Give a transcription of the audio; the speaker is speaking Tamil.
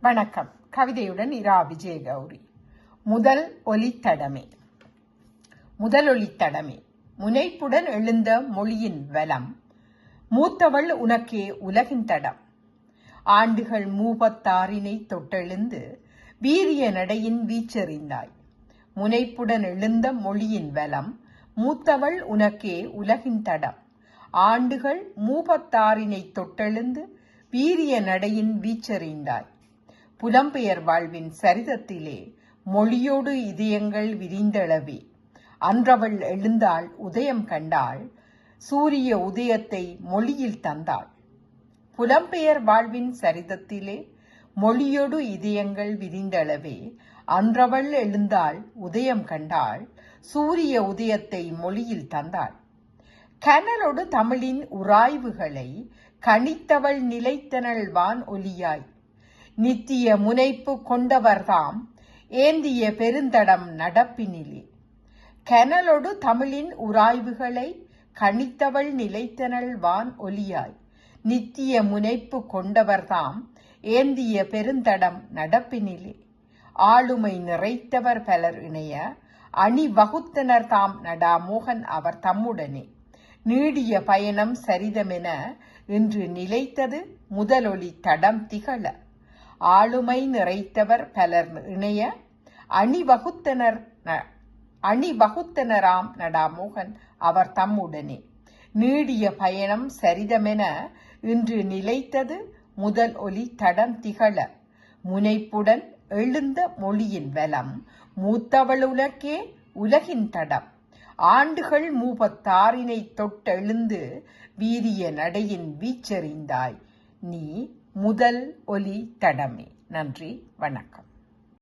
வணக்கம். கவிதையுடன் இரா விஜயகௌரி. முதல் ஒலித்தடமே. முதல் ஒலித்தடமே. முனைப்புடன் எழுந்த மொழியின் வலம், மூத்தவள் உனக்கே உலகின் தடம். ஆண்டுகள் 36 தொட்டெழுந்து வீரிய நடையின் வீச்செறிந்தாய். முனைப்புடன் எழுந்த மொழியின் வலம், மூத்தவள் உனக்கே உலகின் தடம். ஆண்டுகள் 36 தொட்டெழுந்து வீரிய நடையின் வீச்செறிந்தாய். புலம்பெயர் வாழ்வின் சரிதத்திலே மொழியோடு இதயங்கள் விரிந்தளவே, அன்றவள் எழுந்தாள் உதயம் கண்டாள், சூரிய உதயத்தை மொழியில் தந்தாள். புலம்பெயர் வாழ்வின் சரிதத்திலே மொழியோடு இதயங்கள் விரிந்தளவே, அன்றவள் எழுந்தாள் உதயம் கண்டாள், சூரிய உதயத்தை மொழியில் தந்தாள். கனலோடு தமிழின் உராய்வுகளை கணித்தவள் நிலைத்தனள் வான் ஒலியாய். நித்திய முனைப்பு கொண்டவர்தாம் ஏந்திய பெருந்தடம் நடப்பினிலே. கனலோடு தமிழின் உராய்வுகளை கணித்தவள் நிலைத்தனள் வான் ஒலியாய். நித்திய முனைப்பு கொண்டவர்தாம் ஏந்திய பெருந்தடம் நடப்பினிலே. ஆளுமை நிறைத்தவர் பலர் இணைய அணி வகுத்தனர் தாம் நடாமோகன் அவர் தம்முடனே. நீடிய பயணம் சரிதமென இன்று நிலைத்தது முதலொலி தடம் திகழ. ஆளுமை நிறைத்தவர் பலர் இணைய அணிவகுத்தனராம் நடாமோகன் அவர் தம்முடனே. நீடிய பயணம் சரிதமென இன்று நிலைத்தது முதல் ஒலி தடம் திகழ. முனைப்புடன் எழுந்த மொழியின் வலம், மூத்தவளுலக்கே உலகின் தடம். ஆண்டுகள் 36 தொட்டெழுந்து வீரிய நடையின் வீச்செறிந்தாய். நீ முதல் ஒலி தடமே. நன்றி, வணக்கம்.